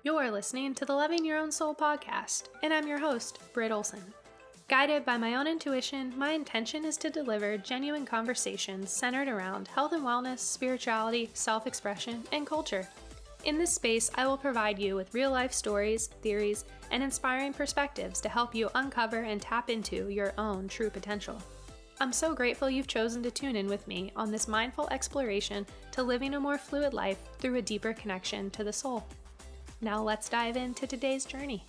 You're listening to the Loving Your Own Soul podcast, and I'm your host, Britt. Guided by my own intuition, my intention is to deliver genuine conversations centered around health and wellness, spirituality, self-expression, and culture. In this space, I will provide you with real-life stories, theories, and inspiring perspectives to help you uncover and tap into your own true potential. I'm so grateful you've chosen to tune in with me on this mindful exploration to living a more fluid life through a deeper connection to the soul. Now let's dive into today's journey.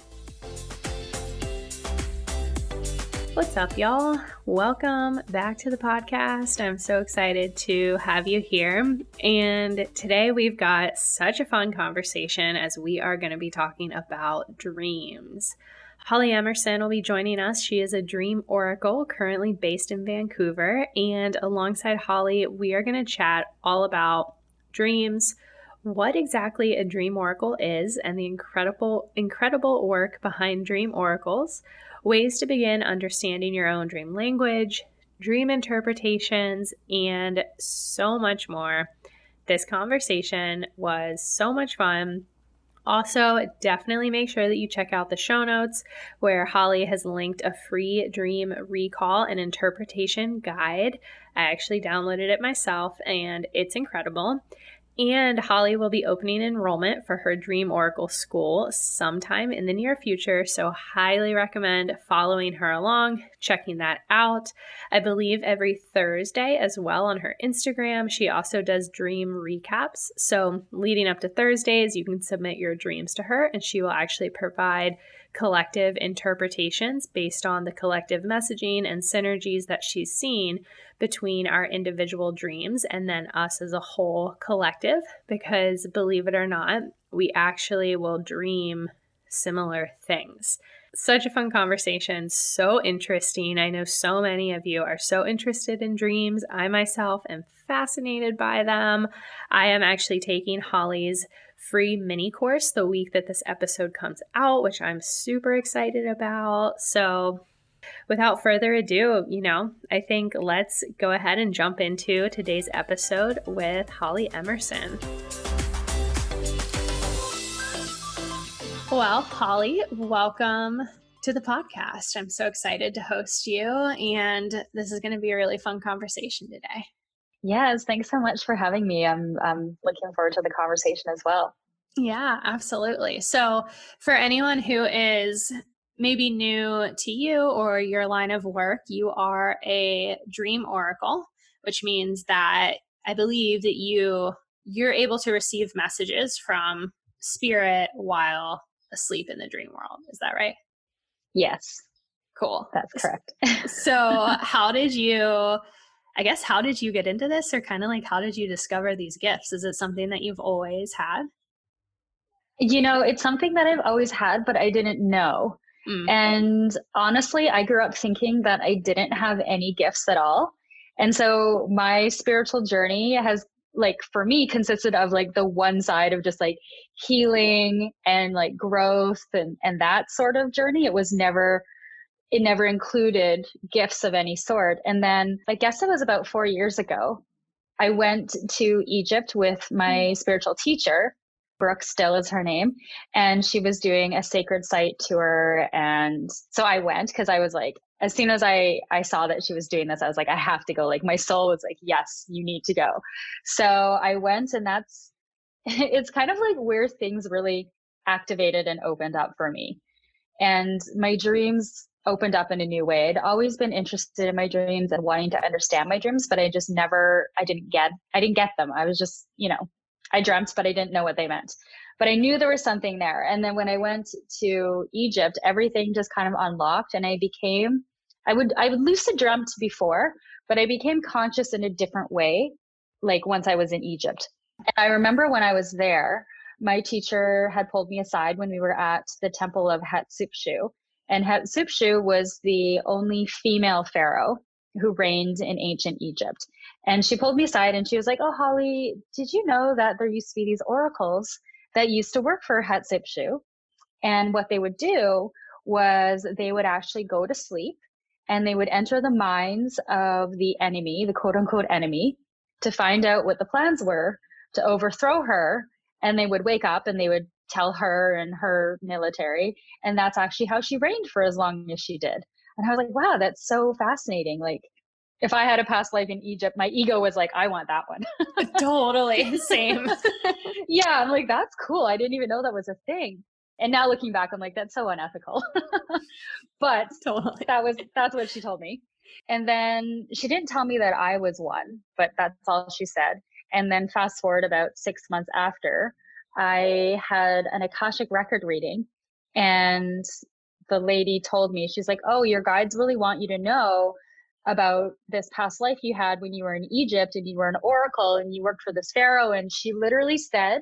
What's up, y'all? Welcome back to the podcast. I'm so excited to have you here. And today we've got such a fun conversation as we are going to be talking about dreams. Holly Emmerson will be joining us. She is a dream oracle currently based in Vancouver. And alongside Holly, we are going to chat all about dreams, what exactly a dream oracle is, and the incredible work behind dream oracles, ways to begin understanding your own dream language, dream interpretations, and so much more. This conversation was so much fun. Also, definitely make sure that you check out the show notes where Holly has linked a free dream recall and interpretation guide. I actually downloaded it myself and it's incredible. And Holly will be opening enrollment for her Dream Oracle School sometime in the near future, so highly recommend following her along, checking that out. I believe every Thursday as well on her Instagram. She also does dream recaps, so leading up to Thursdays, you can submit your dreams to her, and she will actually provide collective interpretations based on the collective messaging and synergies that she's seen between our individual dreams and then us as a whole collective, because believe it or not, we actually will dream similar things. Such a fun conversation, so interesting. I know so many of you are so interested in dreams. I myself am fascinated by them. I am actually taking Holly's free mini course the week that this episode comes out, which I'm super excited about. So without further ado, I think let's go ahead and jump into today's episode with Holly Emmerson. Well, Holly, welcome to the podcast. I'm so excited to host you, and this is going to be a really fun conversation today. Yes, thanks so much for having me. I'm looking forward to the conversation as well. Yeah, absolutely. So for anyone who is maybe new to you or your line of work, you are a dream oracle, which means that I believe that you're able to receive messages from spirit while asleep in the dream world. Is that right? Yes. Cool. That's correct. So how did you get into this, or kind of like how did you discover these gifts? Is it something that you've always had? It's something that I've always had, but I didn't know. And honestly, I grew up thinking that I didn't have any gifts at all. And so my spiritual journey has, for me, consisted of the one side of just healing and growth and that sort of journey. It never included gifts of any sort. And then I guess it was about 4 years ago, I went to Egypt with my spiritual teacher. Brooke still is her name. And she was doing a sacred site tour. And so I went because I was as soon as I saw that she was doing this, I was I have to go. My soul was yes, you need to go. So I went, and it's kind of where things really activated and opened up for me. And my dreams opened up in a new way. I'd always been interested in my dreams and wanting to understand my dreams, but I didn't get them. I was just, I dreamt, but I didn't know what they meant. But I knew there was something there. And then when I went to Egypt, everything just kind of unlocked, and I would lucid dreamt before, but I became conscious in a different way, once I was in Egypt. And I remember when I was there, my teacher had pulled me aside when we were at the temple of Hatshepsut. And Hatshepsut was the only female pharaoh who reigned in ancient Egypt. And she pulled me aside and she was like, "Oh, Holly, did you know that there used to be these oracles that used to work for Hatshepsut? And what they would do was they would actually go to sleep and they would enter the minds of the enemy, the quote unquote enemy, to find out what the plans were to overthrow her. And they would wake up and they would tell her and her military. And that's actually how she reigned for as long as she did. And I was like, wow, that's so fascinating. Like, if I had a past life in Egypt, my ego was like, I want that one. Totally. Same. Yeah, I'm like, that's cool. I didn't even know that was a thing. And now looking back, I'm like, that's so unethical. But Totally. that's what she told me. And then she didn't tell me that I was one, but that's all she said. And then fast forward about 6 months after, I had an Akashic record reading, and the lady told me, she's like, oh, your guides really want you to know about this past life you had when you were in Egypt and you were an oracle and you worked for this pharaoh. And she literally said,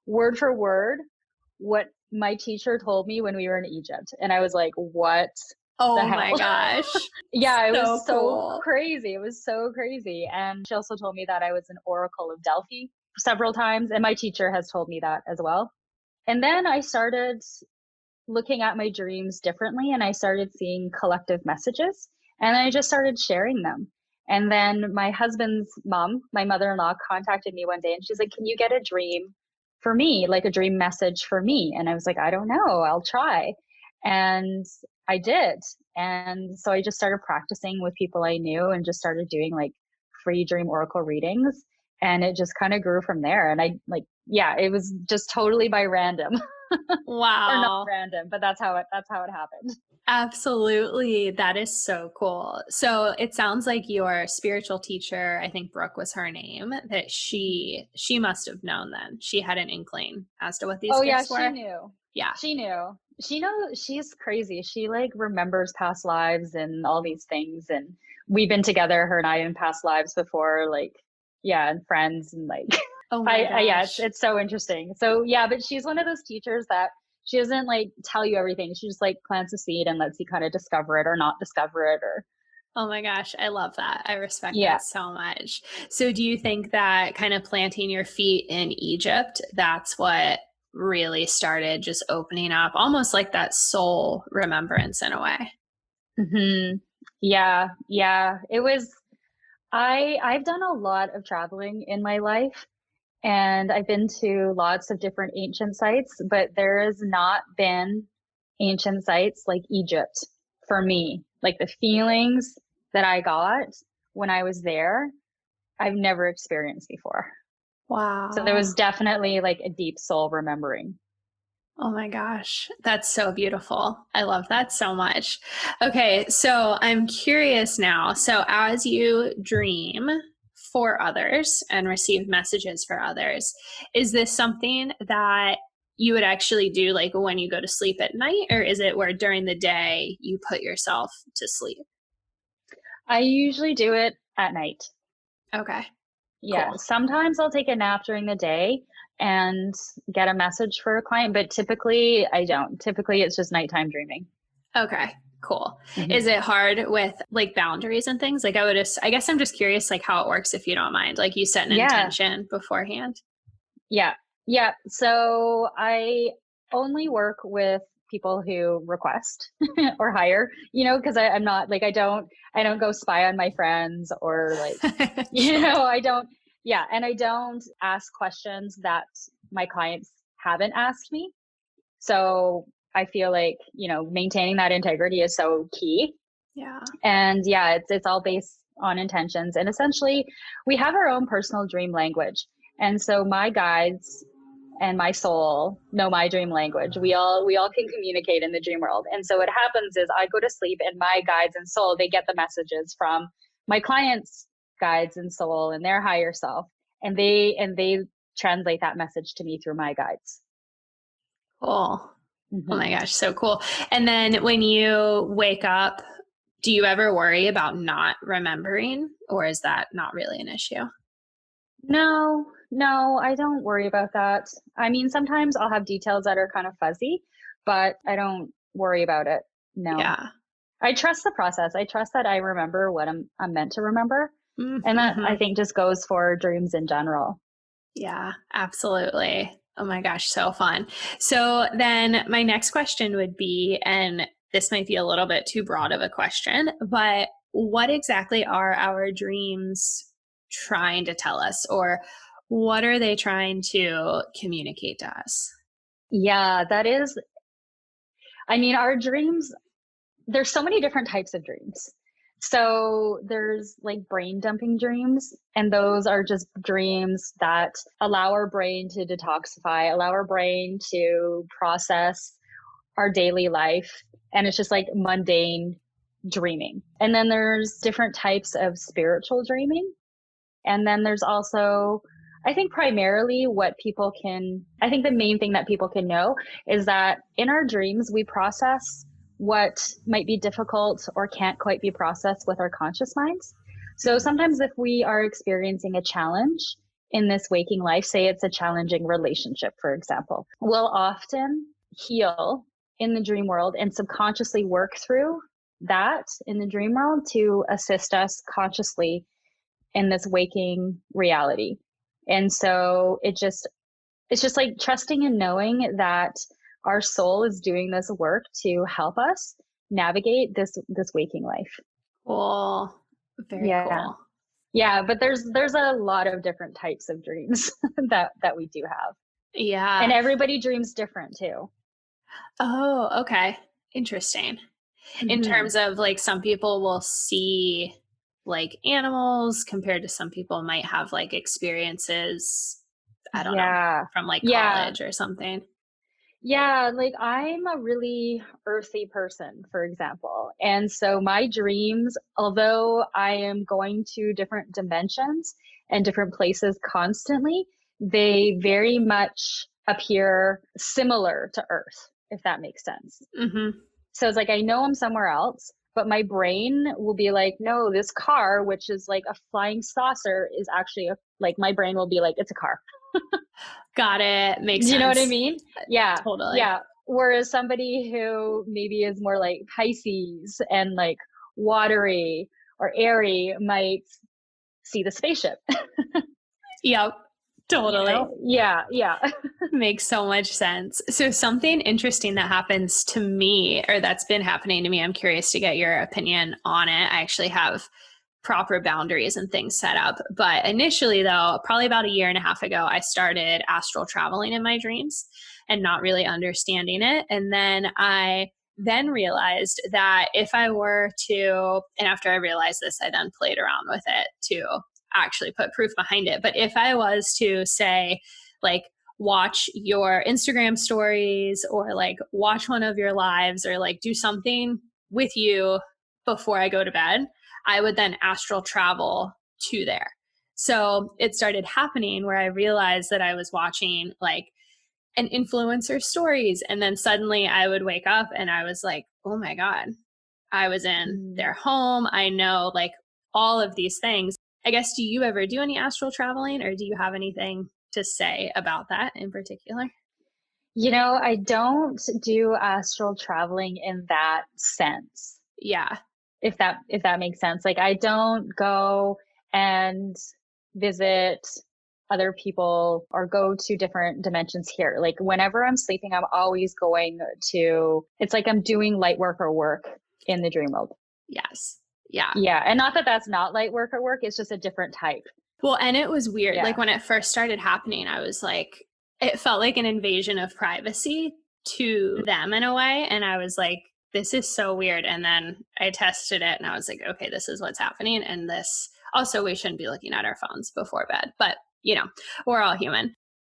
word for word, what my teacher told me when we were in Egypt. And I was like, what the Oh hell? my gosh. Yeah, it was so cool. crazy. It was so crazy. And she also told me that I was an oracle of Delphi several times. And my teacher has told me that as well. And then I started looking at my dreams differently, and I started seeing collective messages, and I just started sharing them. And then my husband's mom, my mother-in-law, contacted me one day, and she's like, can you get a dream for me, like a dream message for me? And I was like, I don't know, I'll try. And I did. And so I just started practicing with people I knew and just started doing like free dream oracle readings, and it just kind of grew from there. And I like, yeah, it was just totally by random. Or not Wow. random, but that's how it happened. Absolutely. That is so cool. So it sounds like your spiritual teacher, I think Brooke was her name, that she must have known then. She had an inkling as to what these Oh yeah, gifts she were. knew. Yeah. She knew. She knows. She's crazy. She like remembers past lives and all these things. And we've been together, her and I, in past lives before, like, yeah, and friends and like Oh my yeah, gosh. it's so interesting. So yeah, but she's one of those teachers that she doesn't like tell you everything. She just like plants a seed and lets you kind of discover it or not discover it, or Oh my gosh, I love that. I respect yeah. that so much. So do you think that kind of planting your feet in Egypt, that's what really started just opening up almost like that soul remembrance in a way? Hmm. Yeah, yeah. It was I've done a lot of traveling in my life, and I've been to lots of different ancient sites, but there has not been ancient sites like Egypt for me. Like the feelings that I got when I was there, I've never experienced before. So there Wow. was definitely like a deep soul remembering. Oh my gosh, that's so beautiful. I love that so much. Okay, so I'm curious now. So, as you dream for others and receive messages for others, is this something that you would actually do like when you go to sleep at night, or is it where during the day you put yourself to sleep? I usually do it at night. Okay, Yeah, cool. sometimes I'll take a nap during the day and get a message for a client, but typically I don't. Typically it's just nighttime dreaming. Okay, cool. Hmm. Is it hard with like boundaries and things? Like I guess I'm just curious like how it works if you don't mind. Like you set an Yeah, intention beforehand. yeah, yeah. So I only work with people who request or hire, because I'm not like I don't go spy on my friends or like, Sure. I don't, yeah, and I don't ask questions that my clients haven't asked me. So I feel like, maintaining that integrity is so key. Yeah. And yeah, it's all based on intentions. And essentially, we have our own personal dream language. And so my guides and my soul know my dream language. We all can communicate in the dream world. And so what happens is I go to sleep, and my guides and soul, they get the messages from my clients' guides and soul and their higher self. And they translate that message to me through my guides. Cool. Oh Mm-hmm. my gosh, so cool. And then when you wake up, do you ever worry about not remembering, or is that not really an issue? No, no, I don't worry about that. I mean, sometimes I'll have details that are kind of fuzzy, but I don't worry about it. No. Yeah. I trust the process. I trust that I remember what I'm meant to remember. And that I Mm-hmm. think just goes for dreams in general. Yeah, absolutely. Oh my gosh, so fun. So then my next question would be, and this might be a little bit too broad of a question, but what exactly are our dreams trying to tell us, or what are they trying to communicate to us? Yeah, that is, I mean, our dreams, there's so many different types of dreams. So there's like brain dumping dreams, and those are just dreams that allow our brain to detoxify, allow our brain to process our daily life. And it's just like mundane dreaming. And then there's different types of spiritual dreaming. And then there's also, I think primarily I think the main thing that people can know is that in our dreams, we process what might be difficult or can't quite be processed with our conscious minds. So sometimes if we are experiencing a challenge in this waking life, say it's a challenging relationship, for example, we'll often heal in the dream world and subconsciously work through that in the dream world to assist us consciously in this waking reality. And so it's just like trusting and knowing that our soul is doing this work to help us navigate this waking life. Cool. Very cool. Yeah, but there's a lot of different types of dreams that we do have. Yeah. And everybody dreams different too. Oh, okay. Interesting. In terms of like some people will see like animals compared to some people might have like experiences, I don't know, from like college or something. Yeah, like I'm a really earthy person, for example. And so my dreams, although I am going to different dimensions and different places constantly, they very much appear similar to Earth, if that makes sense. So it's like I know I'm somewhere else, but my brain will be like, no, this car, which is like a flying saucer, is actually like my brain will be like, it's a car. Got it. Makes sense. You know what I mean? Yeah. Totally. Yeah. Whereas somebody who maybe is more like Pisces and like watery or airy might see the spaceship. Yep. Totally. You know? Yeah. Makes so much sense. So something interesting that happens to me, or that's been happening to me, I'm curious to get your opinion on it. I actually have proper boundaries and things set up. But initially, though, probably about a year and a half ago, I started astral traveling in my dreams and not really understanding it. And then I realized that if I were to, and after I realized this, I then played around with it to actually put proof behind it. But if I was to say, like, watch your Instagram stories or like watch one of your lives or like do something with you before I go to bed, I would then astral travel to there. So it started happening where I realized that I was watching like an influencer stories. And then suddenly I would wake up and I was like, oh my God, I was in their home. I know like all of these things. I guess, do you ever do any astral traveling or do you have anything to say about that in particular? You know, I don't do astral traveling in that sense. Yeah. If that makes sense. Like I don't go and visit other people or go to different dimensions here. Like whenever I'm sleeping, I'm always going to, it's like I'm doing light work or work in the dream world. Yes. Yeah. Yeah. And not that that's not light work or work, it's just a different type. Well, and it was weird. Yeah. Like when it first started happening, I was like, it felt like an invasion of privacy to them in a way. And I was like, this is so weird. And then I tested it and I was like, okay, this is what's happening. And this also, we shouldn't be looking at our phones before bed, but you know, we're all human.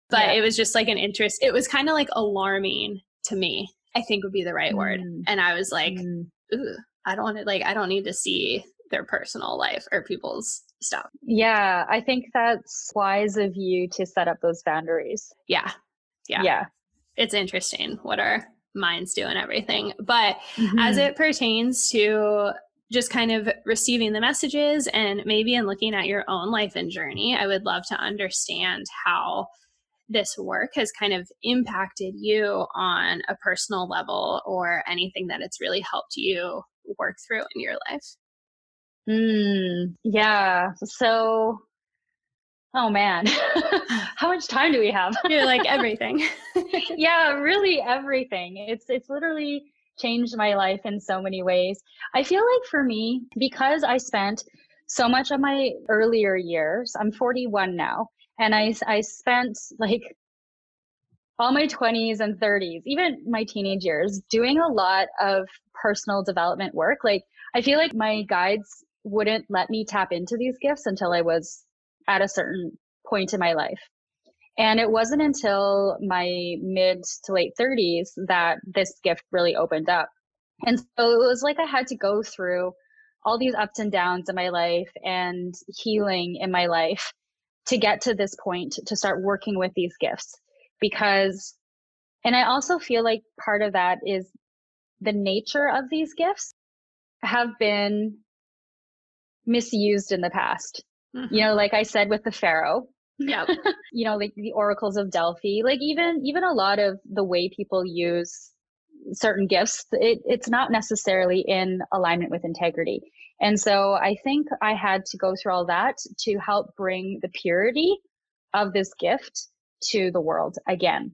But it was just like an interest. It was kind of like alarming to me, I think would be the right word. And I was like, ooh, I don't need to see their personal life or people's stuff. Yeah, I think that's wise of you to set up those boundaries. Yeah. It's interesting what our minds do and everything. But as it pertains to just kind of receiving the messages and maybe in looking at your own life and journey, I would love to understand how this work has kind of impacted you on a personal level or anything that it's really helped you work through in your life. Yeah. So, oh man, how much time do we have? You're like everything. Yeah, really everything. It's literally changed my life in so many ways. I feel like for me, because I spent so much of my earlier years, I'm 41 now, and I spent like all my 20s and 30s, even my teenage years, doing a lot of personal development work. Like, I feel like my guides wouldn't let me tap into these gifts until I was at a certain point in my life. And it wasn't until my mid to late 30s that this gift really opened up. And so it was like I had to go through all these ups and downs in my life and healing in my life to get to this point to start working with these gifts. Because, and I also feel like part of that is the nature of these gifts have been misused in the past. Mm-hmm. You know, like I said with the pharaoh, yep. you know, like the oracles of Delphi, like even a lot of the way people use certain gifts, it's not necessarily in alignment with integrity. And so I think I had to go through all that to help bring the purity of this gift to the world again.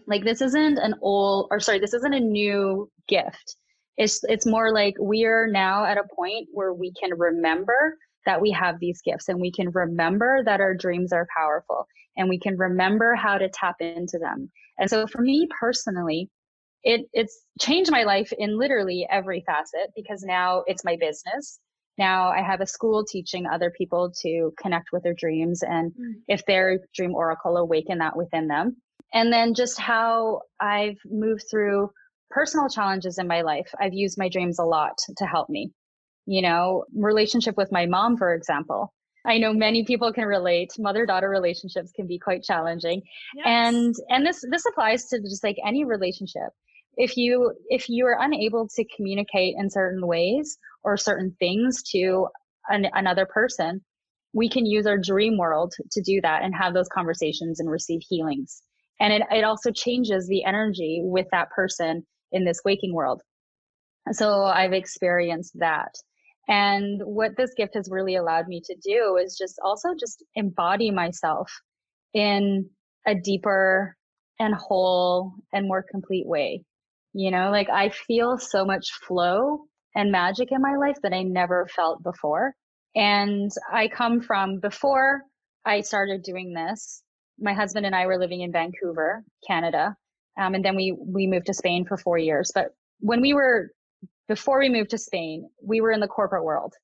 Like, this isn't this isn't a new gift. It's more like we are now at a point where we can remember that we have these gifts, and we can remember that our dreams are powerful, and we can remember how to tap into them. And so for me personally, it's changed my life in literally every facet, because now it's my business. Now I have a school teaching other people to connect with their dreams, and if their dream oracle, awaken that within them. And then just how I've moved through personal challenges in my life. I've used my dreams a lot to help me. You know, relationship with my mom, for example. I know many people can relate. Mother-daughter relationships can be quite challenging. Yes. And this applies to just like any relationship. If you are unable to communicate in certain ways or certain things to another person, we can use our dream world to do that and have those conversations and receive healings. And it also changes the energy with that person in this waking world. So I've experienced that. And what this gift has really allowed me to do is just embody myself in a deeper and whole and more complete way. You know, like I feel so much flow and magic in my life that I never felt before. And I come from, before I started doing this, my husband and I were living in Vancouver, Canada. And then we moved to Spain for 4 years. But before we moved to Spain, we were in the corporate world,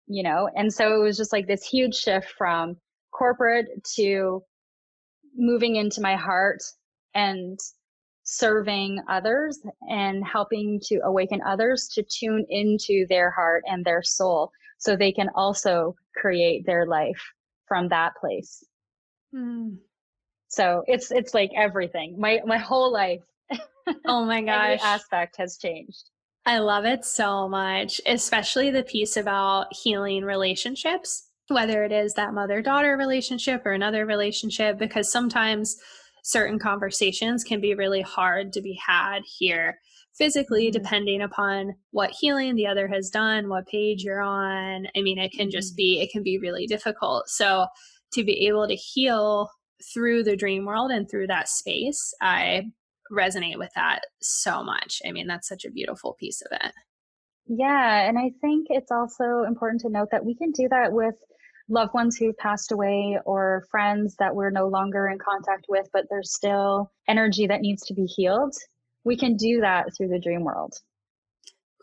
you know? And so it was just like this huge shift from corporate to moving into my heart and serving others and helping to awaken others to tune into their heart and their soul so they can also create their life from that place. So it's like everything. My whole life. Oh my gosh. Every aspect has changed. I love it so much, especially the piece about healing relationships, whether it is that mother-daughter relationship or another relationship, because sometimes certain conversations can be really hard to be had here physically, depending upon what healing the other has done, what page you're on. I mean, it can be really difficult. So to be able to heal through the dream world and through that space, I resonate with that so much. I mean, that's such a beautiful piece of it. Yeah. And I think it's also important to note that we can do that with loved ones who've passed away or friends that we're no longer in contact with, but there's still energy that needs to be healed. We can do that through the dream world.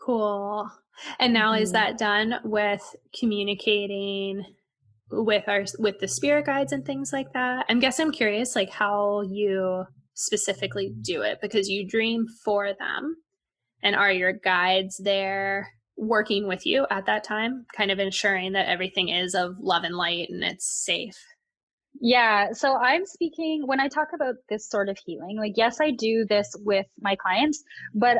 Cool. And now is that done with communicating with the spirit guides and things like that? I'm curious, like how you specifically do it, because you dream for them, and are your guides there working with you at that time, kind of ensuring that everything is of love and light and it's safe? Yeah. So I'm speaking, when I talk about this sort of healing, like, yes, I do this with my clients, but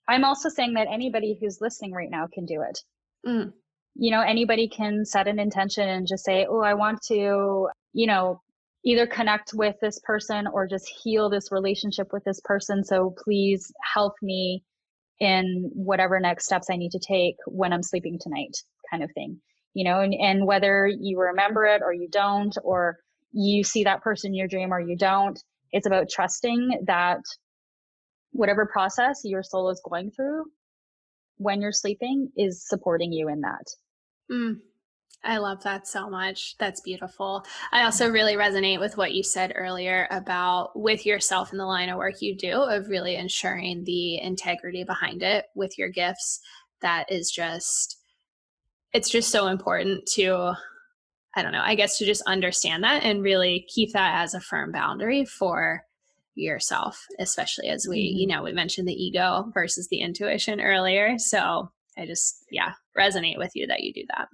I'm also saying that anybody who's listening right now can do it. You know, anybody can set an intention and just say, oh, I want to, you know, either connect with this person or just heal this relationship with this person. So please help me in whatever next steps I need to take when I'm sleeping tonight, kind of thing. You know, and whether you remember it or you don't, or you see that person in your dream or you don't, it's about trusting that whatever process your soul is going through when you're sleeping is supporting you in that. I love that so much. That's beautiful. I also really resonate with what you said earlier about with yourself in the line of work you do, of really ensuring the integrity behind it with your gifts. That is just, it's just so important to, I don't know, I guess to just understand that and really keep that as a firm boundary for yourself, especially as we mentioned the ego versus the intuition earlier. So I just, resonate with you that you do that.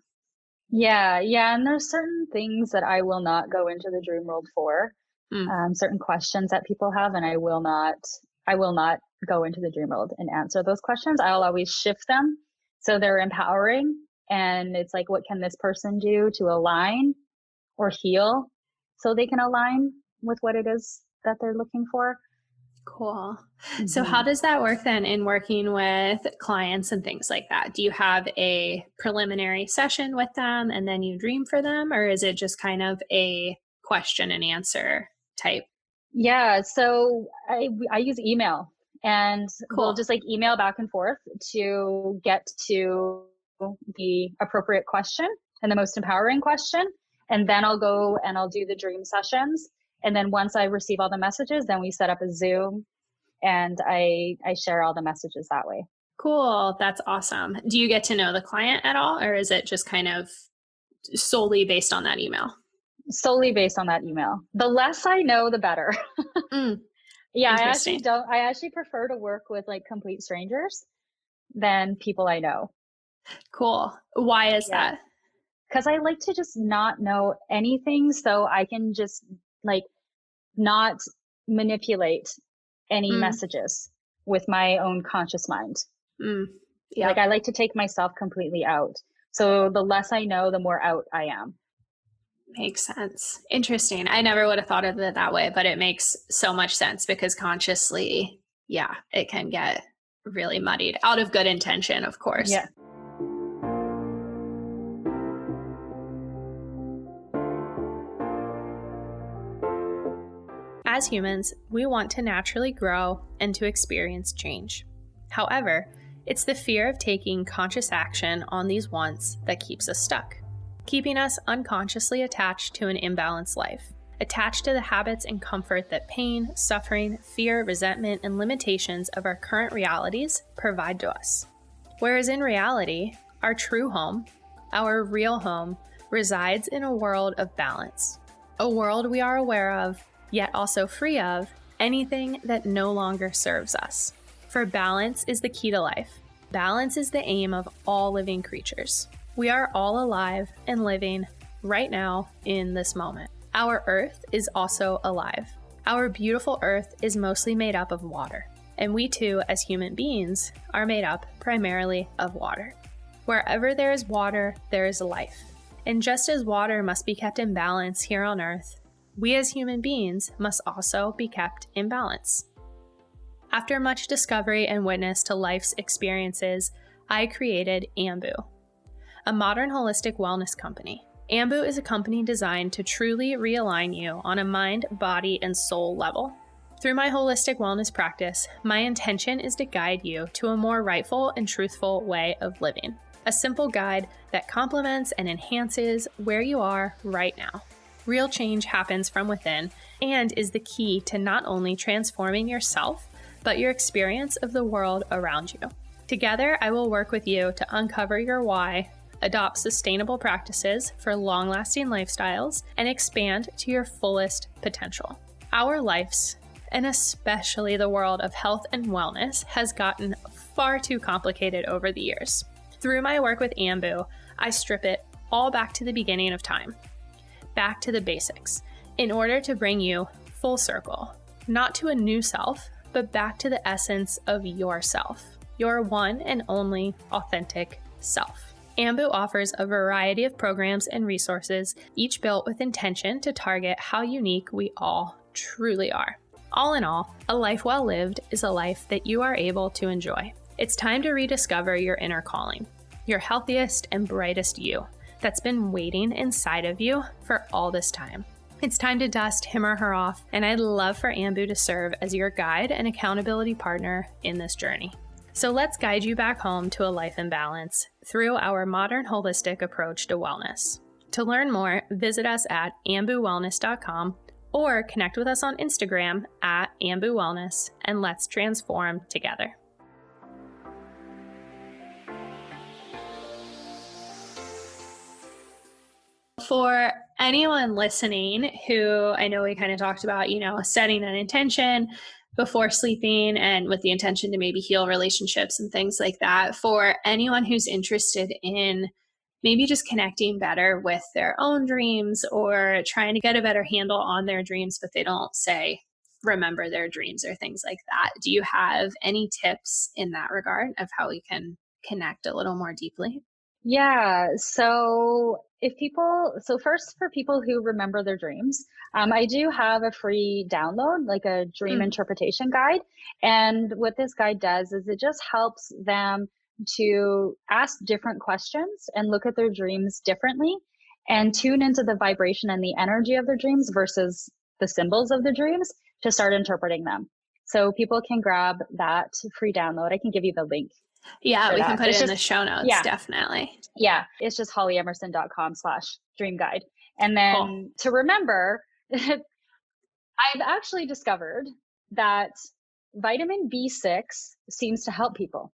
Yeah. And there's certain things that I will not go into the dream world for, certain questions that people have, and I will not go into the dream world and answer those questions. I'll always shift them so they're empowering. And it's like, what can this person do to align or heal so they can align with what it is that they're looking for? Cool. So how does that work then in working with clients and things like that? Do you have a preliminary session with them and then you dream for them, or is it just kind of a question and answer type? Yeah. So I use email, and we'll just like email back and forth to get to the appropriate question and the most empowering question. And then I'll go and I'll do the dream sessions. And then once I receive all the messages, then we set up a Zoom and I share all the messages that way. Cool. That's awesome. Do you get to know the client at all, or is it just kind of solely based on that email? Solely based on that email. The less I know, the better. Yeah, I actually prefer to work with like complete strangers than people I know. Cool. Why is that? Because I like to just not know anything, so I can just like not manipulate any messages with my own conscious mind. Like I like to take myself completely out. So the less I know, the more out I am. Makes sense. Interesting. I never would have thought of it that way, but it makes so much sense because consciously, it can get really muddied out of good intention, of course. Yeah. As humans, we want to naturally grow and to experience change. However, it's the fear of taking conscious action on these wants that keeps us stuck, keeping us unconsciously attached to an imbalanced life, attached to the habits and comfort that pain, suffering, fear, resentment, and limitations of our current realities provide to us. Whereas in reality, our true home, our real home, resides in a world of balance, a world we are aware of, yet also free of anything that no longer serves us. For balance is the key to life. Balance is the aim of all living creatures. We are all alive and living right now in this moment. Our earth is also alive. Our beautiful earth is mostly made up of water, and we too, as human beings, are made up primarily of water. Wherever there is water, there is life. And just as water must be kept in balance here on earth, we as human beings must also be kept in balance. After much discovery and witness to life's experiences, I created Ambu, a modern holistic wellness company. Ambu is a company designed to truly realign you on a mind, body, and soul level. Through my holistic wellness practice, my intention is to guide you to a more rightful and truthful way of living. A simple guide that complements and enhances where you are right now. Real change happens from within and is the key to not only transforming yourself, but your experience of the world around you. Together, I will work with you to uncover your why, adopt sustainable practices for long-lasting lifestyles, and expand to your fullest potential. Our lives, and especially the world of health and wellness, has gotten far too complicated over the years. Through my work with Ambu, I strip it all back to the beginning of time, back to the basics, in order to bring you full circle, not to a new self, but back to the essence of yourself, your one and only authentic self. Ambu offers a variety of programs and resources, each built with intention to target how unique we all truly are. All in all, a life well lived is a life that you are able to enjoy. It's time to rediscover your inner calling, your healthiest and brightest you that's been waiting inside of you for all this time. It's time to dust him or her off, and I'd love for Ambu to serve as your guide and accountability partner in this journey. So let's guide you back home to a life in balance through our modern holistic approach to wellness. To learn more, visit us at ambuwellness.com or connect with us on Instagram at ambuwellness, and let's transform together. For anyone listening who, I know we kind of talked about, setting an intention before sleeping and with the intention to maybe heal relationships and things like that. For anyone who's interested in maybe just connecting better with their own dreams or trying to get a better handle on their dreams, but they don't remember their dreams or things like that. Do you have any tips in that regard of how we can connect a little more deeply? Yeah. So first for people who remember their dreams, I do have a free download, like a dream interpretation guide. And what this guide does is it just helps them to ask different questions and look at their dreams differently and tune into the vibration and the energy of their dreams versus the symbols of the dreams to start interpreting them. So people can grab that free download. I can give you the link. Yeah, we can put it in the show notes, definitely. Yeah, it's just hollyemerson.com/dream guide. And then to remember, I've actually discovered that vitamin B6 seems to help people.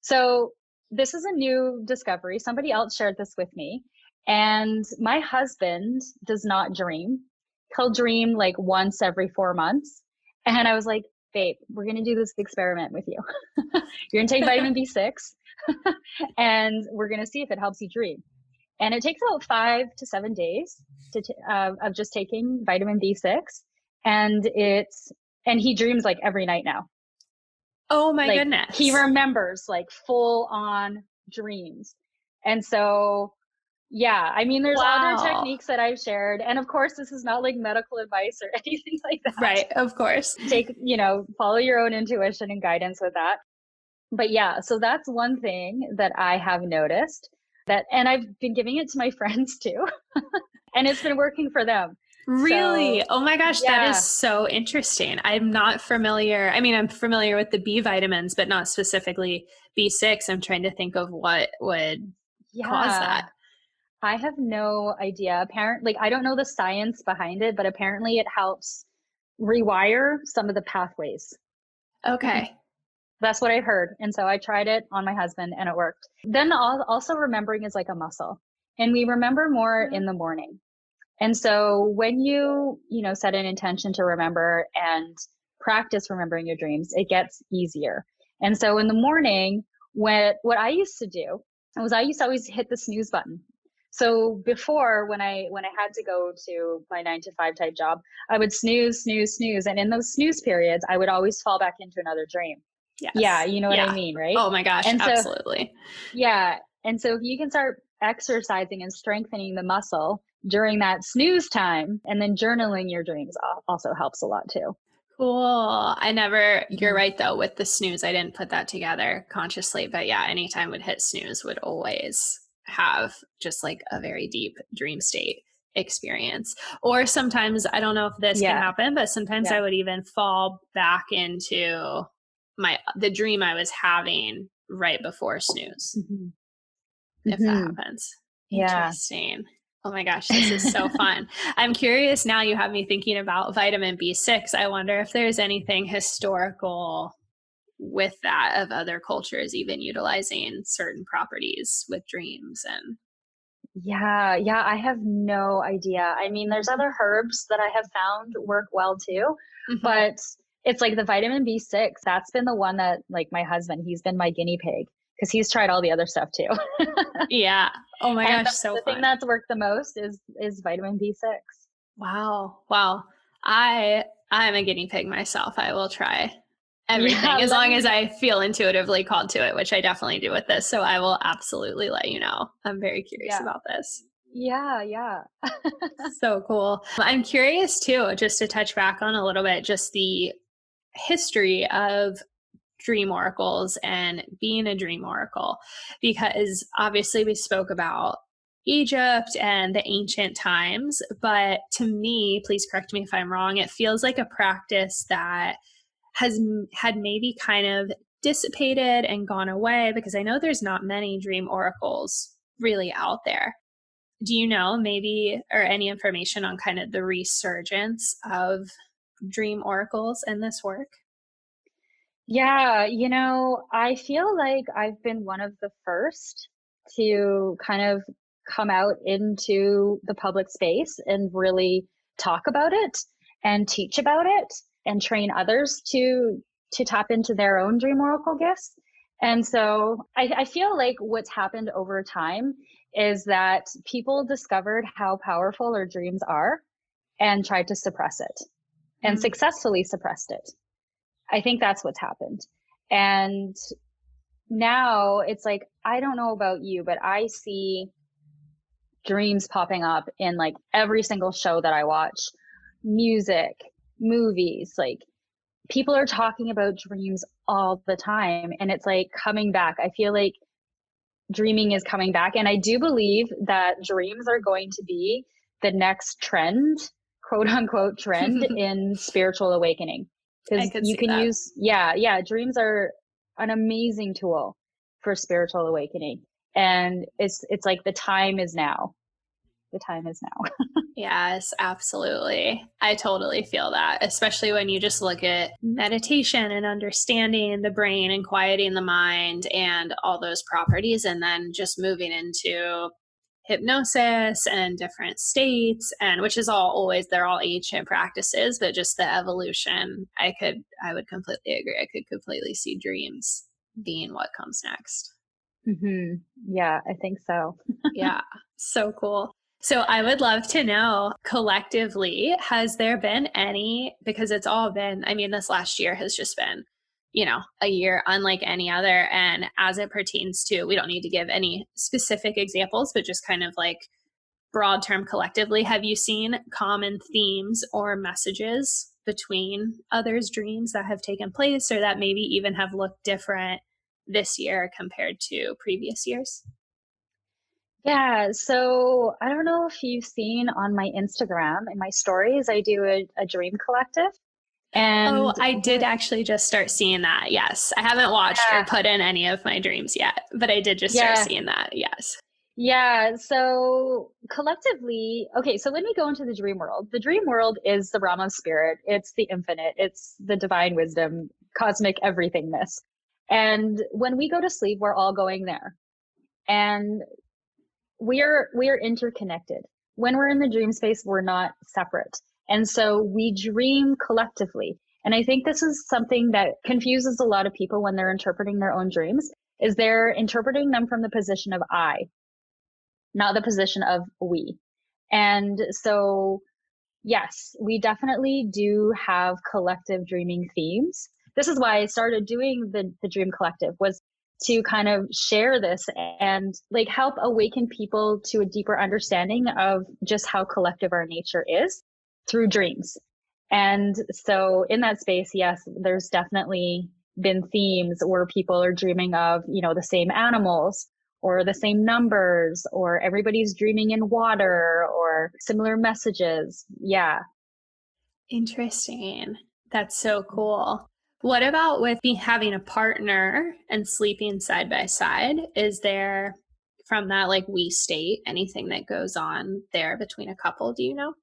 So this is a new discovery. Somebody else shared this with me. And my husband does not dream. He'll dream like once every 4 months. And I was like, babe, we're going to do this experiment with you. You're going to take vitamin B6 and we're going to see if it helps you dream. And it takes about 5 to 7 days of just taking vitamin B6. And he dreams like every night now. Oh my goodness. He remembers like full on dreams. And so, yeah, I mean, there's other techniques that I've shared. And of course, this is not like medical advice or anything like that. Right. Of course. Follow your own intuition and guidance with that. But yeah, so that's one thing that I have noticed and I've been giving it to my friends too. And it's been working for them. Really? So, oh my gosh, yeah. That is so interesting. I'm not familiar. I mean, I'm familiar with the B vitamins, but not specifically B6. I'm trying to think of what would cause that. I have no idea. Apparently, I don't know the science behind it, but apparently it helps rewire some of the pathways. Okay. That's what I heard. And so I tried it on my husband and it worked. Then also remembering is like a muscle, and we remember more in the morning. And so when you set an intention to remember and practice remembering your dreams, it gets easier. And so in the morning, what I used to do was I used to always hit the snooze button. So before, when I had to go to my 9-to-5 type job, I would snooze. And in those snooze periods, I would always fall back into another dream. Yes. Yeah. You know what I mean, right? Oh my gosh. And absolutely. Yeah. And so if you can start exercising and strengthening the muscle during that snooze time, and then journaling your dreams also helps a lot too. Cool. You're right though, with the snooze, I didn't put that together consciously, but yeah, anytime would hit snooze would always have just like a very deep dream state experience. Or sometimes, I don't know if this can happen, but sometimes I would even fall back into the dream I was having right before snooze. If that happens. Interesting. Oh my gosh, this is so fun. I'm curious now, you have me thinking about vitamin B6. I wonder if there's anything historical with that of other cultures even utilizing certain properties with dreams and Yeah, I have no idea. I mean, there's other herbs that I have found work well too, but it's like the vitamin B6, that's been the one that, like, my husband, he's been my guinea pig because he's tried all the other stuff too. Yeah. Oh my gosh, so the thing that's worked the most is vitamin B6. Wow. I'm a guinea pig myself. I will try everything as long as I feel intuitively called to it, which I definitely do with this. So I will absolutely let you know. I'm very curious about this. Yeah. So cool. I'm curious too, just to touch back on a little bit, just the history of dream oracles and being a dream oracle, because obviously we spoke about Egypt and the ancient times, but to me, please correct me if I'm wrong, it feels like a practice that has had maybe kind of dissipated and gone away? Because I know there's not many dream oracles really out there. Do you know maybe or any information on kind of the resurgence of dream oracles in this work? Yeah, I feel like I've been one of the first to kind of come out into the public space and really talk about it and teach about it and train others to tap into their own dream oracle gifts. And so I feel like what's happened over time is that people discovered how powerful our dreams are and tried to suppress it and successfully suppressed it. I think that's what's happened. And now it's like, I don't know about you, but I see dreams popping up in like every single show that I watch, music, movies, like people are talking about dreams all the time. And it's like coming back. I feel like dreaming is coming back. And I do believe that dreams are going to be the next trend, quote unquote trend in spiritual awakening. Because you can use, dreams are an amazing tool for spiritual awakening. And it's like the time is now. The time is now. Yes, absolutely. I totally feel that, especially when you just look at meditation and understanding the brain and quieting the mind and all those properties, and then just moving into hypnosis and different states, and which is they're all ancient practices, but just the evolution. I would completely agree. I could completely see dreams being what comes next. Mm-hmm. Yeah, I think so. Yeah, so cool. So I would love to know, collectively, has there been any, because it's all been, I mean, this last year has just been, a year unlike any other. And as it pertains to, we don't need to give any specific examples, but just kind of like broad term collectively, have you seen common themes or messages between others' dreams that have taken place or that maybe even have looked different this year compared to previous years? Yeah, so I don't know if you've seen on my Instagram in my stories, I do a dream collective. And I did actually just start seeing that. Yes. I haven't watched or put in any of my dreams yet, but I did just start seeing that. Yes. Yeah. So collectively, okay, so let me go into the dream world. The dream world is the realm of spirit. It's the infinite. It's the divine wisdom, cosmic everythingness. And when we go to sleep, we're all going there. And we're interconnected. When we're in the dream space, we're not separate. And so we dream collectively. And I think this is something that confuses a lot of people when they're interpreting their own dreams, is they're interpreting them from the position of I, not the position of we. And so, yes, we definitely do have collective dreaming themes. This is why I started doing the Dream Collective, was to kind of share this and like help awaken people to a deeper understanding of just how collective our nature is through dreams. And so in that space, yes, there's definitely been themes where people are dreaming of, the same animals or the same numbers, or everybody's dreaming in water or similar messages. Yeah. Interesting. That's so cool. What about with having a partner and sleeping side by side? Is there, from that like we state, anything that goes on there between a couple? Do you know?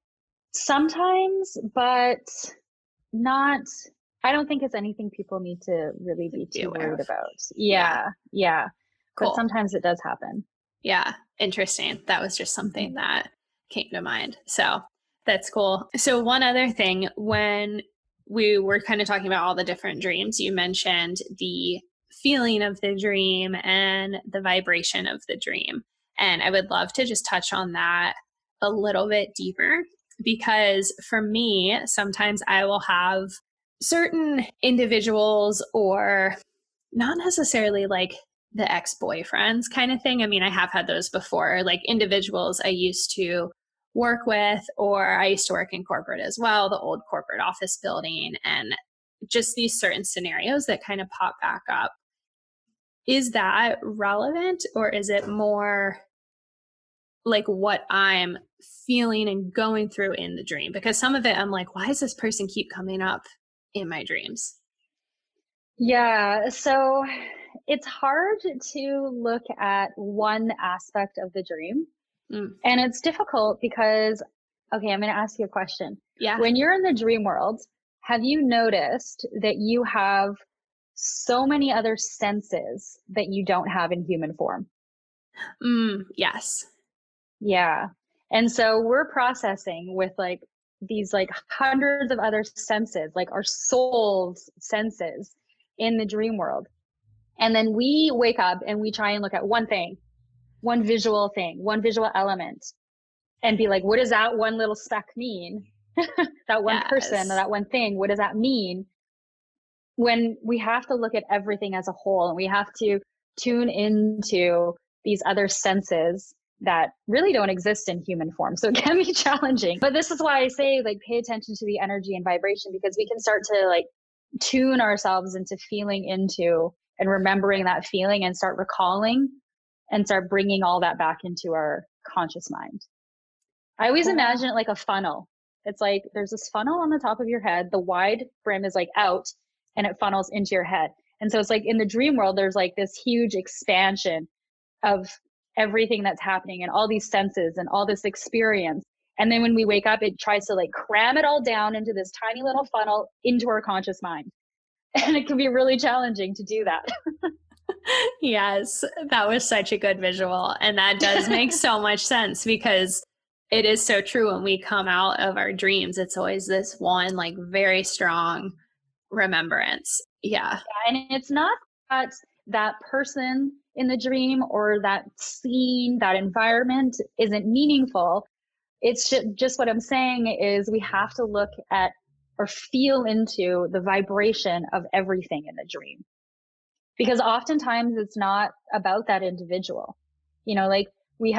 Sometimes, but not, I don't think it's anything people need to really be too worried about. Yeah. Cool. But sometimes it does happen. Yeah. Interesting. That was just something that came to mind. So that's cool. So one other thing, when we were kind of talking about all the different dreams, you mentioned the feeling of the dream and the vibration of the dream. And I would love to just touch on that a little bit deeper, because for me, sometimes I will have certain individuals, or not necessarily like the ex-boyfriends kind of thing. I mean, I have had those before, like individuals I used to work with, or I used to work in corporate as well, the old corporate office building, and just these certain scenarios that kind of pop back up. Is that relevant, or is it more like what I'm feeling and going through in the dream? Because some of it I'm like, why does this person keep coming up in my dreams? Yeah. So it's hard to look at one aspect of the dream. Mm. And it's difficult because, okay, I'm going to ask you a question. Yeah. When you're in the dream world, have you noticed that you have so many other senses that you don't have in human form? Yes. Yeah. And so we're processing with like these like hundreds of other senses, like our soul's senses in the dream world. And then we wake up and we try and look at one thing, one visual element, and be like, what does that one little speck mean? That one person, Yes. that one thing, what does that mean? When we have to look at everything as a whole and we have to tune into these other senses that really don't exist in human form. So it can be challenging. But this is why I say, like, pay attention to the energy and vibration, because we can start to like tune ourselves into feeling into and remembering that feeling and start recalling and start bringing all that back into our conscious mind. I always Cool. imagine it like a funnel. It's like there's this funnel on the top of your head. The wide brim is like out and it funnels into your head. And so it's like in the dream world, there's like this huge expansion of everything that's happening and all these senses and all this experience. And then when we wake up, it tries to like cram it all down into this tiny little funnel into our conscious mind. And it can be really challenging to do that. Yes, that was such a good visual. And that does make so much sense because it is so true. When we come out of our dreams, it's always this one, like, very strong remembrance. Yeah. And it's not that that person in the dream or that scene, that environment isn't meaningful. It's just what I'm saying is we have to look at or feel into the vibration of everything in the dream. Because oftentimes it's not about that individual. You know, like we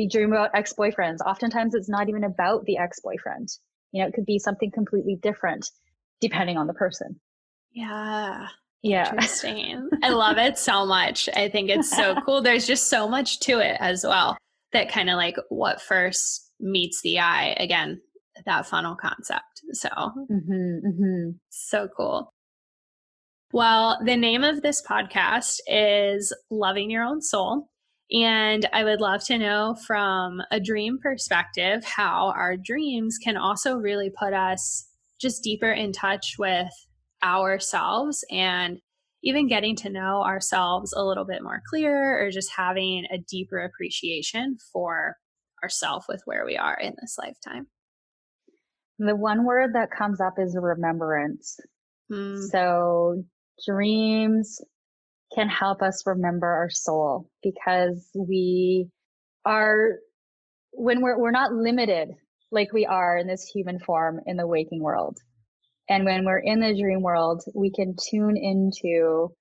dream about ex-boyfriends. Oftentimes it's not even about the ex-boyfriend. You know, it could be something completely different depending on the person. Yeah. Yeah. Interesting. I love it so much. I think it's so cool. There's just so much to it as well, that kind of like what first meets the eye. Again, that funnel concept. So, so cool. Well, the name of this podcast is Loving Your Own Soul. And I would love to know from a dream perspective how our dreams can also really put us just deeper in touch with ourselves, and even getting to know ourselves a little bit more clear, or just having a deeper appreciation for ourselves with where we are in this lifetime. The one word that comes up is remembrance. Mm, So dreams can help us remember our soul, because we are, when we're not limited like we are in this human form in the waking world. And when we're in the dream world, we can tune into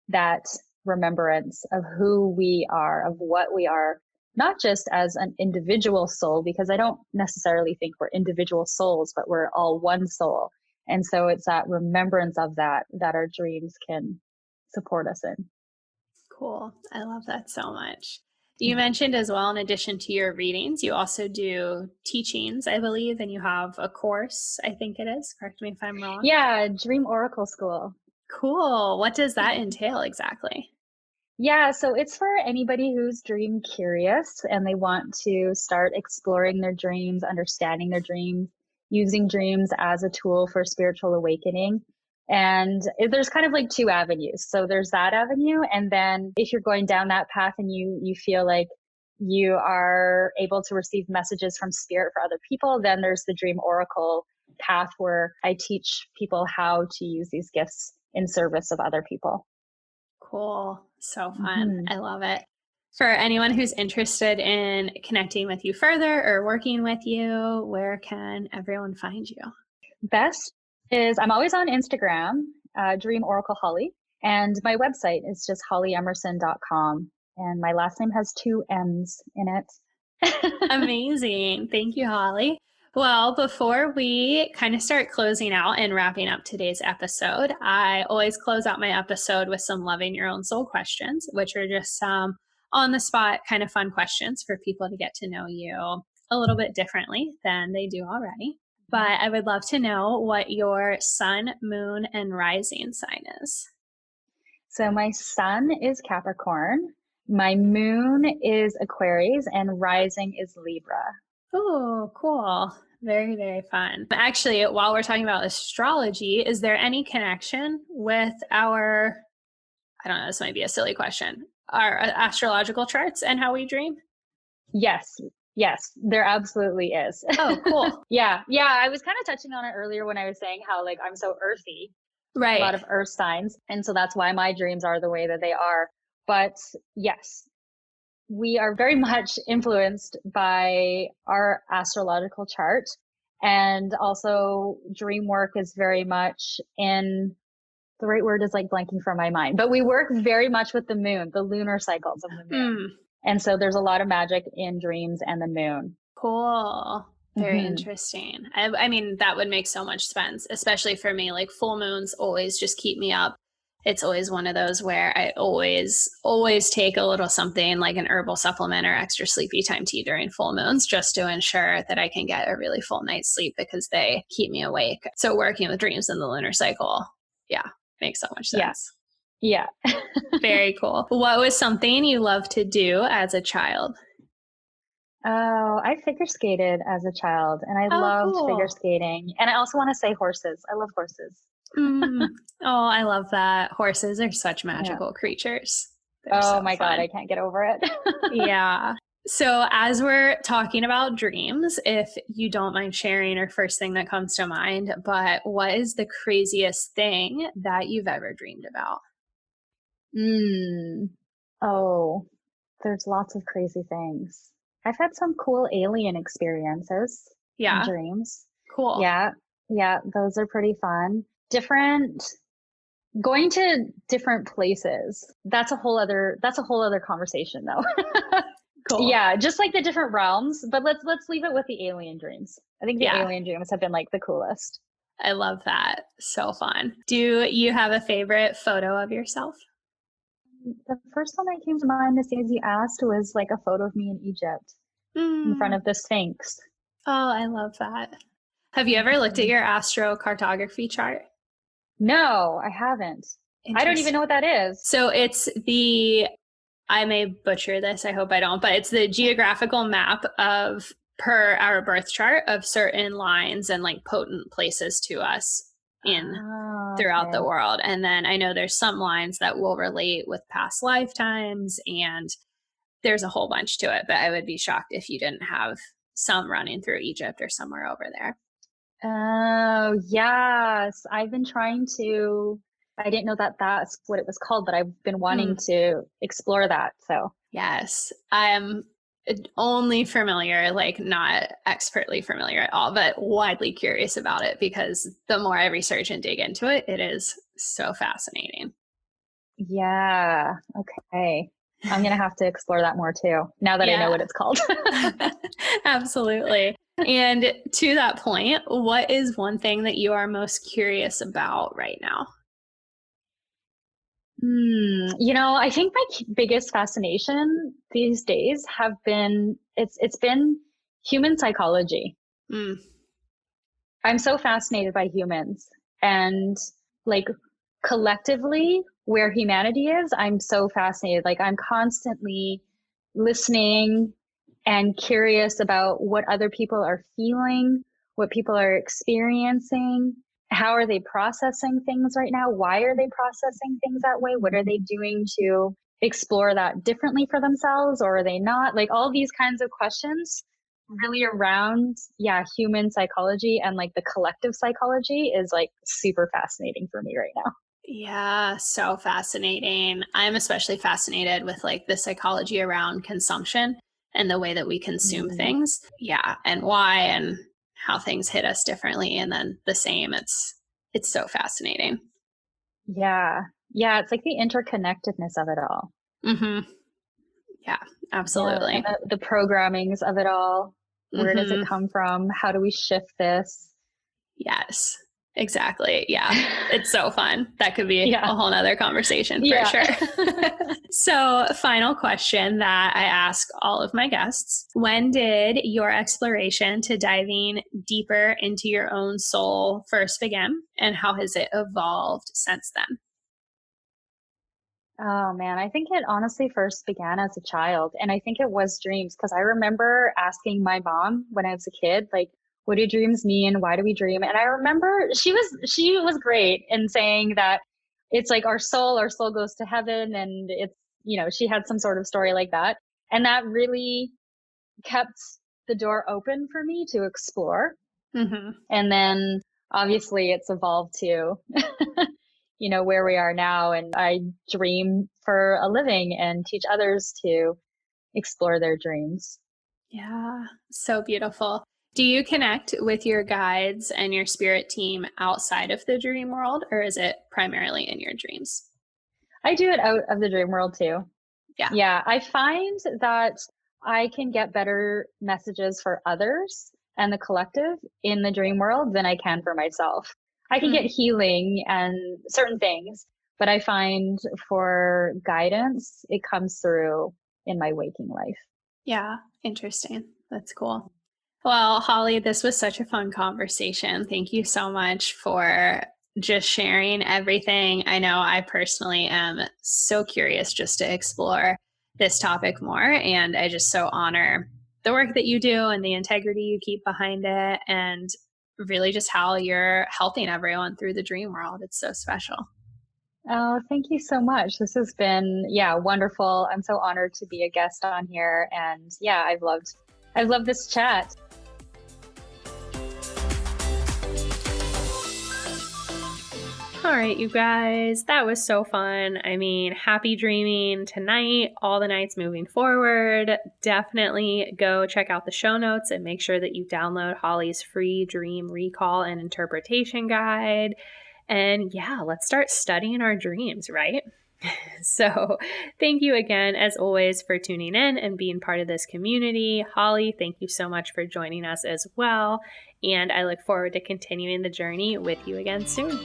that remembrance of who we are, of what we are, not just as an individual soul, because I don't necessarily think we're individual souls, but we're all one soul. And so it's that remembrance of that our dreams can support us in. cool. I love that so much. You mentioned as well, in addition to your readings, you also do teachings, I believe, and you have a course, I think it is. Correct me if I'm wrong. Yeah, Dream Oracle School. Cool. What does that entail exactly? Yeah, so it's for anybody who's dream curious and they want to start exploring their dreams, understanding their dreams, using dreams as a tool for spiritual awakening. And there's kind of like two avenues. So there's that avenue. And then if you're going down that path and you feel like you are able to receive messages from spirit for other people, then there's the Dream Oracle path where I teach people how to use these gifts in service of other people. Cool. So fun. Mm-hmm. I love it. For anyone who's interested in connecting with you further or working with you, where can everyone find you? Best is I'm always on Instagram, Dream Oracle Holly, and my website is just hollyemerson.com. And my last name has two M's in it. Amazing. Thank you, Holly. Well, before we kind of start closing out and wrapping up today's episode, I always close out my episode with some loving your own soul questions, which are just some on the spot kind of fun questions for people to get to know you a little bit differently than they do already. But I would love to know what your sun, moon, and rising sign is. So my sun is Capricorn, my moon is Aquarius, and rising is Libra. Oh, cool. Very, very fun. Actually, while we're talking about astrology, is there any connection with our, I don't know, this might be a silly question, our astrological charts and how we dream? Yes, there absolutely is. Oh, cool. Yeah, I was kind of touching on it earlier when I was saying how like I'm so earthy, Right. a lot of earth signs, and so that's why my dreams are the way that they are. But yes, we are very much influenced by our astrological chart, and also dream work is very much in, the right word is like blanking from my mind, but we work very much with the moon, the lunar cycles of the moon. And so there's a lot of magic in dreams and the moon. Cool. Very interesting. I mean, that would make so much sense, especially for me. Like full moons always just keep me up. It's always one of those where I always take a little something like an herbal supplement or extra sleepy time tea during full moons just to ensure that I can get a really full night's sleep because they keep me awake. So working with dreams in the lunar cycle, yeah, makes so much sense. Yeah. Very cool. What was something you loved to do as a child? Oh, I figure skated as a child, and I loved figure skating. And I also want to say horses. I love horses. Oh, I love that. Horses are such magical creatures. They're so my fun. God, I can't get over it. Yeah. So as we're talking about dreams, if you don't mind sharing, or first thing that comes to mind, but what is the craziest thing that you've ever dreamed about? Oh, there's lots of crazy things. I've had some cool alien experiences in dreams. Cool. Yeah, those are pretty fun. Going to different places. That's a whole other conversation though. Cool. Yeah, just like the different realms, but let's leave it with the alien dreams. I think the alien dreams have been like the coolest. I love that. So fun. Do you have a favorite photo of yourself? The first one that came to mind as soon as you asked was like a photo of me in Egypt in front of the Sphinx. Oh, I love that. Have you ever looked at your astrocartography chart? No, I haven't. I don't even know what that is. So it's I may butcher this, I hope I don't, but it's the geographical map of, per our birth chart, of certain lines and like potent places to us throughout the world. And then I know there's some lines that will relate with past lifetimes, and there's a whole bunch to it, but I would be shocked if you didn't have some running through Egypt or somewhere over there. Oh, yes. I've been trying to, I didn't know that that's what it was called, but I've been wanting to explore that. So, yes, I'm only familiar, like not expertly familiar at all, but widely curious about it because the more I research and dig into it, it is so fascinating. Yeah. Okay. I'm going to have to explore that more too, now that I know what it's called. Absolutely. And to that point, what is one thing that you are most curious about right now? I think my biggest fascination these days have been, it's been human psychology. I'm so fascinated by humans, and like collectively where humanity is, I'm so fascinated. Like I'm constantly listening and curious about what other people are feeling, what people are experiencing. How are they processing things right now? Why are they processing things that way? What are they doing to explore that differently for themselves, or are they not? Like all these kinds of questions really around, human psychology and like the collective psychology is like super fascinating for me right now. Yeah, so fascinating. I'm especially fascinated with like the psychology around consumption and the way that we consume things. Yeah, and why and how things hit us differently and then the same. It's so fascinating. Yeah, it's like the interconnectedness of it all. Yeah, absolutely. And the programmings of it all. Where does it come from? How do we shift this? Yes, exactly. Yeah, it's so fun. That could be a whole nother conversation for sure. So, final question that I ask all of my guests. When did your exploration to diving deeper into your own soul first begin, and how has it evolved since then? Oh man, I think it honestly first began as a child. And I think it was dreams because I remember asking my mom when I was a kid, like, what do dreams mean? Why do we dream? And I remember she was great in saying that it's like our soul goes to heaven and it's, she had some sort of story like that. And that really kept the door open for me to explore. Mm-hmm. And then obviously it's evolved to, where we are now. And I dream for a living and teach others to explore their dreams. Yeah, so beautiful. Do you connect with your guides and your spirit team outside of the dream world, or is it primarily in your dreams? I do it out of the dream world too. Yeah. Yeah, I find that I can get better messages for others and the collective in the dream world than I can for myself. I can get healing and certain things, but I find for guidance, it comes through in my waking life. Yeah, interesting. That's cool. Well, Holly, this was such a fun conversation. Thank you so much for just sharing everything. I know I personally am so curious just to explore this topic more, and I just so honor the work that you do and the integrity you keep behind it, and really just how you're helping everyone through the dream world. It's so special. Oh, thank you so much. This has been, wonderful. I'm so honored to be a guest on here. And yeah, I've loved this chat. All right, you guys, that was so fun. I mean, happy dreaming tonight, all the nights moving forward. Definitely go check out the show notes and make sure that you download Holly's free dream recall and interpretation guide. And yeah, let's start studying our dreams, right? So thank you again, as always, for tuning in and being part of this community. Holly, thank you so much for joining us as well. And I look forward to continuing the journey with you again soon.